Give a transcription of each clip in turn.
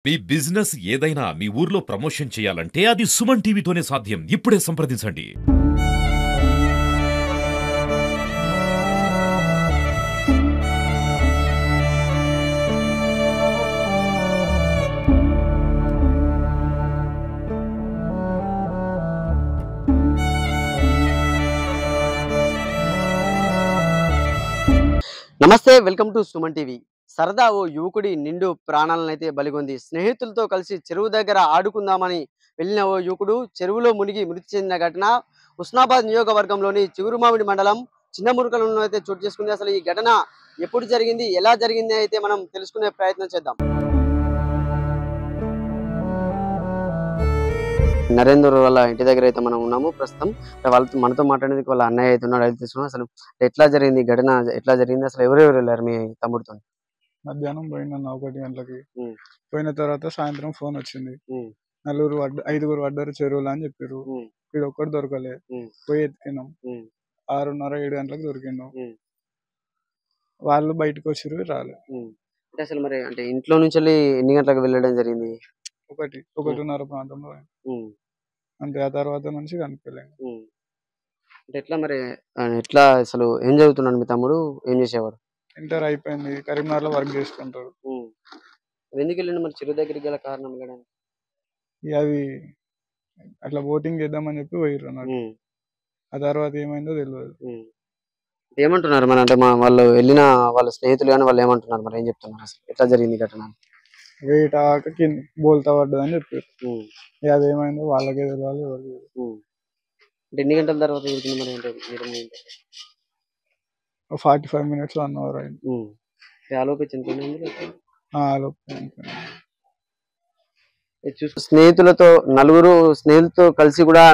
మీ business ఏదైనా మీ ఊర్లో promotion చేయాలంటే అది సుమన్ టీవీతోనే సాధ్యం. ఇప్పుడే సంప్రదించండి. నమస్తే, వెల్కమ్ టు సుమన్ టీవీ. సరదా ఓ యువకుడి నిండు ప్రాణాలనైతే బలిగొంది. స్నేహితులతో కలిసి చెరువు దగ్గర ఆడుకుందామని వెళ్ళిన ఓ యువకుడు చెరువులో మునిగి మృతి చెందిన ఘటన హుస్నాబాద్ నియోజకవర్గంలోని చిగురుమామిడి మండలం చిన్నమురుకలలో అయితే చోటు చేసుకుంది. అసలు ఈ ఘటన ఎప్పుడు జరిగింది, ఎలా జరిగింది అయితే మనం తెలుసుకునే ప్రయత్నం చేద్దాం. నరేందర్ వాళ్ళ ఇంటి దగ్గర అయితే మనం ఉన్నాము ప్రస్తుతం. వాళ్ళతో మనతో మాట్లాడేందుకు వాళ్ళ అన్నయ్య అయితే ఉన్నాడు. అయితే తీసుకున్నాం. అసలు ఎట్లా జరిగింది ఘటన, ఎట్లా జరిగింది, అసలు ఎవరెవరు వెళ్ళారు మీ తమ్ముడితో? మధ్యాహ్నం పోయిందన్న 1 గంటలకి. పోయిన తర్వాత సాయంత్రం ఫోన్ వచ్చింది, ఐదుగురు పడ్డారు చెరువులు అని చెప్పారు. వీడు ఒక్కడు దొరకలే. పోయి ఎత్తుకినాం. 6:30 7 గంటలకు దొరికిండు. వాళ్ళు బయటకు వచ్చారు, రాలే. అంటే అసలు మరి అంటే ఇంట్లో నుంచి వెళ్ళి ఎన్ని గంటలకు వెళ్ళడం జరిగింది? 1:30 ప్రాంతంలో. అంతే. ఆ తర్వాత నుంచి కనిపించలేదు. అంటే ఎట్లా మరి ఎట్లా అసలు ఏం చదువుతున్నాడు మీ తమ్ముడు, ఏం చేసేవాడు? ఇంటర్ అయిపోయింది, కరీంనగర్ లో వర్క్ చేసుకుంటాడు. ఎందుకు వెళ్ళండి మరి చెరువు దగ్గరికి గల కారణం వెళ్ళడానికి? అది అట్లా బోటింగ్ చేద్దామని చెప్పి పోయిర్రు అన్నట్టు. ఆ తర్వాత ఏమైందో తెలియదు. ఏమంటున్నారు మరి అంటే వాళ్ళు వెళ్ళిన వాళ్ళ స్నేహితులు కానీ వాళ్ళు ఏమంటున్నారు మరి, ఏం చెప్తున్నారు అసలు ఎట్లా జరిగింది ఘటన? వెయిట్ ఆక కింద బోల్తా పడ్డదని చెప్పారు. అదేమైందో వాళ్ళకే తెలియాలి, ఎవరికి. అంటే ఎన్ని గంటల తర్వాత దొరికింది మరి? అంటే 45 minutes 1 hour అయింది. స్నేహితులతో నలుగురు స్నేహితులతో కలిసి కూడా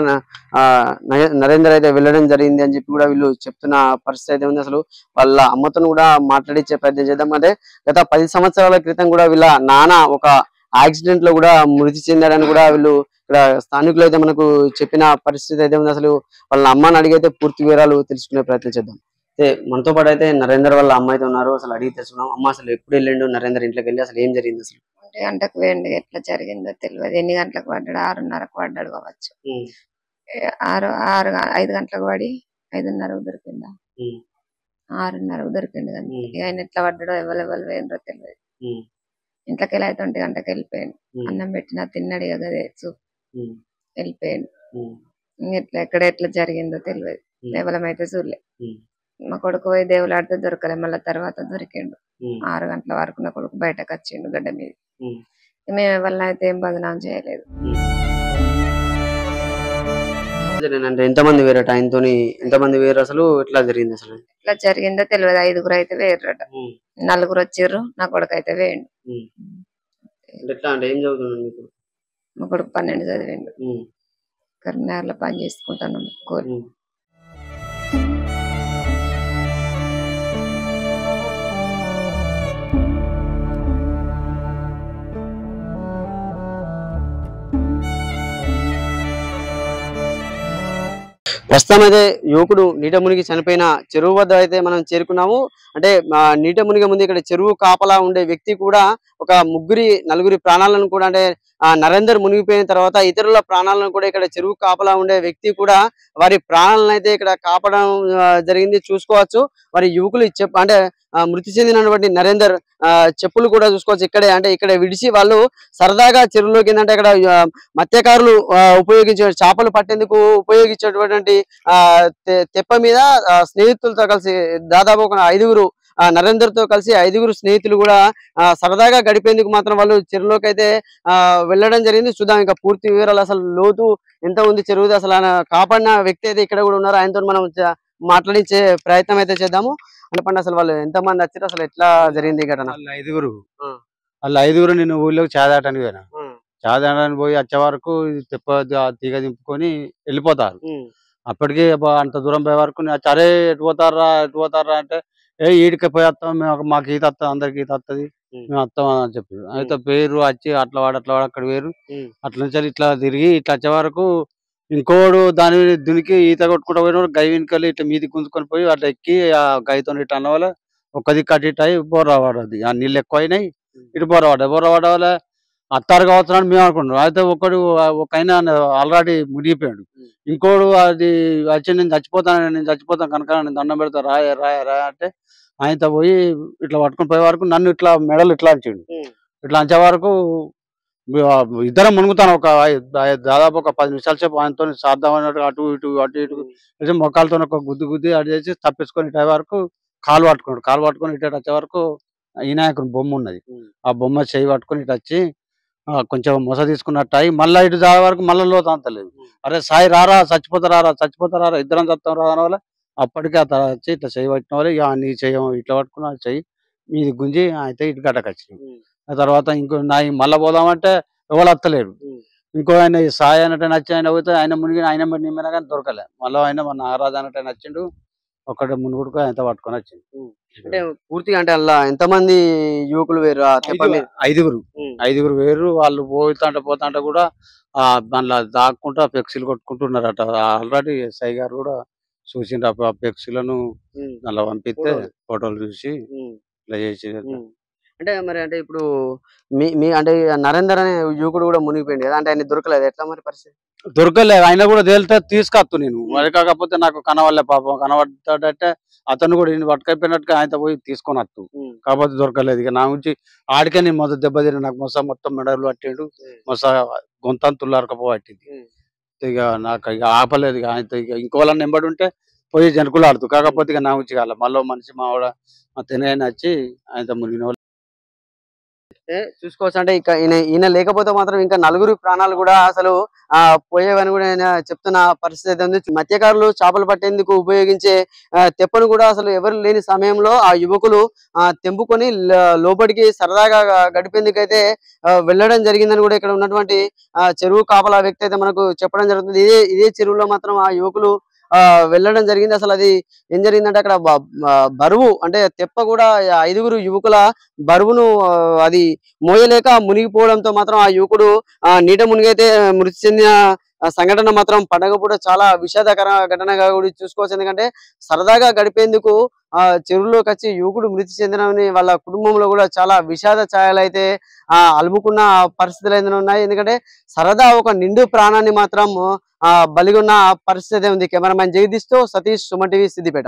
నరేందర్ అయితే వెళ్ళడం జరిగింది అని చెప్పి కూడా వీళ్ళు చెప్తున్న పరిస్థితి అయితే ఉంది. అసలు వాళ్ళ అమ్మతో కూడా మాట్లాడించే ప్రయత్నం చేద్దాం. అంటే గత 10 సంవత్సరాల క్రితం కూడా వీళ్ళ నాన్న ఒక యాక్సిడెంట్ లో కూడా మృతి చెందాడని కూడా వీళ్ళు ఇక్కడ స్థానికులు అయితే మనకు చెప్పిన పరిస్థితి అయితే ఉంది. అసలు వాళ్ళ అమ్మని అడిగైతే పూర్తి వివరాలు తెలుసుకునే ప్రయత్నం చేద్దాం. అయితే మనతో పాటు అయితే నరేందర్ వాళ్ళ అమ్మ అయితే ఉన్నారు. అసలు అడిగి తెలుసుకున్నాం. అమ్మ అసలు ఎప్పుడు వెళ్ళిండు నరేందర్ ఇంట్లోకి వెళ్ళి, అసలు ఏం జరిగింది అసలు? 1 గంటకు వేయండి, ఎట్లా జరిగిందో తెలియదు. ఎన్ని గంటలకు పడ్డాడు? 6:30కు పడ్డాడు కావచ్చు. 5 గంటలకు పడి 5:30కు దొరికిందా? 6:30కు దొరికిండు. కానీ ఆయన ఎట్లా పడ్డాడో ఎవరు వేయండ్రో తెలియదు. ఇంట్లోకి వెళ్ళి 1 గంటకు వెళ్ళిపోయాడు. అన్నం పెట్టినా తిన్నాడు, గదే చూపు వెళ్ళిపోయాడు. ఎట్లా జరిగిందో తెలియదు. ఎవరమైతే చూడలే. మా కొడుకు పోయి దేవులాడితే దొరకలే, మళ్ళీ తర్వాత దొరికిండు. 6 గంటల వరకు నా కొడుకు బయటకు వచ్చిండు గడ్డ మీద. మేము ఎవరిని అయితే ఏం బదనాం చేయలేదు. అంటే ఎంతమంది వేరట ఆయనతో, ఎంతమంది వేరు, అసలు ఎట్లా జరిగింది అసలు? ఎట్లా జరిగిందో తెలియదు. 5గురు అయితే వేరట, 4 వచ్చిర్రు. నా కొడుకు అయితే వేయండు. మా కొడుకు 12 చదివిండు. కరీంనగర్లో పని చేసుకుంటాను కోరి. ప్రస్తుతం అయితే యువకుడు నీట మునిగి చనిపోయిన చెరువు వద్ద అయితే మనం చేరుకున్నాము. అంటే నీట మునిగే ముందు ఇక్కడ చెరువు కాపలా ఉండే వ్యక్తి కూడా ఒక నలుగురి ప్రాణాలను కూడా, అంటే నరేందర్ మునిగిపోయిన తర్వాత ఇతరుల ప్రాణాలను కూడా ఇక్కడ చెరువు కాపలా ఉండే వ్యక్తి కూడా వారి ప్రాణాలను అయితే ఇక్కడ కాపడం జరిగింది. చూసుకోవచ్చు. వారి యువకులు అంటే మృతి చెందినటువంటి నరేందర్ చెప్పులు కూడా చూసుకోవచ్చు. ఇక్కడే విడిచి వాళ్ళు సరదాగా చెరువులోకి ఏంటంటే ఇక్కడ మత్స్యకారులు ఉపయోగించే చేపలు పట్టేందుకు ఉపయోగించేటువంటి తెప్ప మీద స్నేహితులతో కలిసి దాదాపు ఒక 5గురు నరేందర్ తో కలిసి 5గురు స్నేహితులు కూడా సరదాగా గడిపేందుకు మాత్రం వాళ్ళు చెరువులోకి అయితే వెళ్ళడం జరిగింది. చూద్దాం ఇంకా పూర్తి వివరాలు, అసలు లోతు ఎంత ఉంది చెరువు, అసలు ఆయన కాపాడిన వ్యక్తి అయితే ఇక్కడ కూడా ఉన్నారు. ఆయనతో మనం మాట్లాడించే ప్రయత్నం అయితే చేద్దాము. అనుకోండి, అసలు వాళ్ళు ఎంతమంది వచ్చారు, అసలు ఎట్లా జరిగింది ఈ ఘటన? వాళ్ళు 5గురు నేను ఊళ్ళోకి చాదాటానికి పోయినా. చాదాటానికి పోయి వచ్చే వరకు తెప్ప తీగ దింపుకొని వెళ్ళిపోతారు. అప్పటికి అంత దూరం పోయే వరకు సరే ఎటు పోతారా అంటే, ఈడికి పోయి వస్తాం, మాకు ఈత వస్తుంది, అందరికి ఈత వస్తుంది, మేము వస్తాం అని చెప్పి అయితే పేరు వచ్చి అట్లా వాడు అక్కడ వేరు. అట్ల నుంచి ఇట్లా తిరిగి ఇట్లా వచ్చే వరకు ఇంకోడు దాని దునికి ఈత కొట్టుకుంటూ పోయినోడు గై వెనుకలు ఇట్లా మీది గుంజుకొని పోయి అట్లా ఎక్కి ఆ గైతో ఇట్లా అన్న వల్ల ఒక దిక్కు అటు ఇటు అయి బోర్ర పడది. ఆ నీళ్ళు ఎక్కువ అయినాయి, ఇటు బోర్ర పడ్డాయి. అత్తారు కావచ్చు అని మేము అనుకుంటున్నాం. అయితే ఒక ఆయన ఆల్రెడీ మునిగిపోయాడు. ఇంకోడు అది వచ్చి నేను చచ్చిపోతాను కనుక నేను దండం పెడతా రాయ రాయ రాయ అంటే ఆయనతో పోయి ఇట్లా పట్టుకొని పోయే వరకు నన్ను ఇట్లా మెడలు ఇట్లా అంచిండు. ఇట్లా అంచే వరకు ఇద్దరం మునుగుతాను. దాదాపు ఒక 10 నిమిషాల సేపు ఆయనతో సాధ్యమైనట్టు అటు ఇటు మొక్కలతో ఒక గుద్ది అటు చేసి తప్పించుకొని ఇటు వరకు కాలు పట్టుకొని ఇటు వచ్చే వరకు వినాయకుని బొమ్మ ఉన్నది. ఆ బొమ్మ చేయి పట్టుకొని ఇటు వచ్చి కొంచెం మొస తీసుకున్నట్టు అయ్యి మళ్ళీ ఇటు దాని వరకు మళ్ళీ లోతు అంతలేదు. అరే సాయి రారా చచ్చిపోతారా ఇద్దరం చస్తాం రా వల్ల అప్పటికే ఆ తర్వాత వచ్చి ఇట్లా చేయి పట్టిన వాళ్ళు నీ చెయ్యి ఇట్లా పట్టుకున్నా చెయ్యి మీది గుంజి అయితే ఇటు గడ్డకు వచ్చినాయి. ఆ తర్వాత ఇంకో మళ్ళీ పోదామంటే ఎవరు వస్తలేరు. ఇంకో ఆయన సాయి అన్నట్టు నచ్చి ఆయన పోతే ఆయన మునిగి ఆయన నిమ్మినా కానీ దొరకలే. మళ్ళీ ఆయన మన నాగరాజు అన్నట్టు నచ్చిండు. ఒక్కటే మునుగుడుకు ఆయన పట్టుకొని వచ్చింది. అంటే పూర్తిగా అంటే అలా ఎంతమంది యువకులు వేరు? 5గురు వేరు. వాళ్ళు పోతాంటే కూడా దాంట్లో దాక్కుంటా ఫ్లెక్సీలు కొట్టుకుంటున్నారట. ఆల్రెడీ ఎస్ఐ గారు కూడా చూసిండ్రు ఆ ఫ్లెక్సీలను అలా పంపిస్తే ఫోటోలు చూసి ఇట్లా చేసి. అంటే మరి అంటే ఇప్పుడు మీ అంటే నరేందర్ అనే యువకుడు కూడా మునిగిపోయింది కదా, అంటే ఆయన దొరకలేదు, ఎట్లా మరి పరిస్థితి? దొరకలేదు. ఆయన కూడా తేలితే తీసుకొస్తు నేను మరి. కాకపోతే నాకు కనవల్లే పాపం. కనబడ్డాడంటే అతను కూడా ఈయన పట్టుకైపోయినట్టుగా ఆయన పోయి తీసుకొని వస్తు. కాకపోతే దొరకలేదు. ఇక నా నుంచి ఆడికే నేను మొదటి దెబ్బ తిని నాకు మొత్తం మెడలు పట్టిండు. గొంతంతుల్లారకపో పట్టింది. ఇక నాకు ఇక ఆపలేదు. ఇక ఆయన ఇక ఇంకో వాళ్ళని ఎంబడి ఉంటే పోయి జనుకులు ఆడుతూ. కాకపోతే ఇక నా నుంచి కాల మళ్ళీ మనిషి మా తినైన వచ్చి ఆయనతో మునిగిన చూసుకోవచ్చు. అంటే ఇక ఈయన లేకపోతే మాత్రం ఇంకా 4 ప్రాణాలు కూడా అసలు పోయేవని కూడా ఆయన చెప్తున్న పరిస్థితి అయితే ఉంది. మత్స్యకారులు చేపలు పట్టేందుకు ఉపయోగించే తెప్పను కూడా అసలు ఎవరు లేని సమయంలో ఆ యువకులు తెంపుకొని లోపలికి సరదాగా గడిపేందుకు అయితే వెళ్ళడం జరిగిందని కూడా ఇక్కడ ఉన్నటువంటి చెరువు కాపలా వ్యక్తి అయితే మనకు చెప్పడం జరుగుతుంది. ఇదే చెరువులో మాత్రం ఆ యువకులు వెళ్ళడం జరిగింది. అసలు అది ఏం జరిగిందంటే అక్కడ బరువు అంటే తెప్ప కూడా 5గురు యువకుల బరువును అది మోయలేక మునిగిపోవడంతో మాత్రం ఆ యువకుడు నీట మునిగైతే మృతి చెందిన సంఘటన మాత్రం పండగపూట చాలా విషాదకర ఘటనగా కూడా చూసుకోవచ్చు. ఎందుకంటే సరదాగా గడిపేందుకు చెరువులోకి వచ్చి యువకుడు మృతి చెందినని వాళ్ళ కుటుంబంలో కూడా చాలా విషాద ఛాయలు అయితే అలుముకున్న పరిస్థితులు అయితే ఉన్నాయి. ఎందుకంటే సరదా ఒక నిండు ప్రాణాన్ని మాత్రం బలిగొన్న పరిస్థితి ఉంది. కెమెరామెన్ జగదీష్ తో సతీష్, సుమన్ టీవీ, సిద్దిపేట.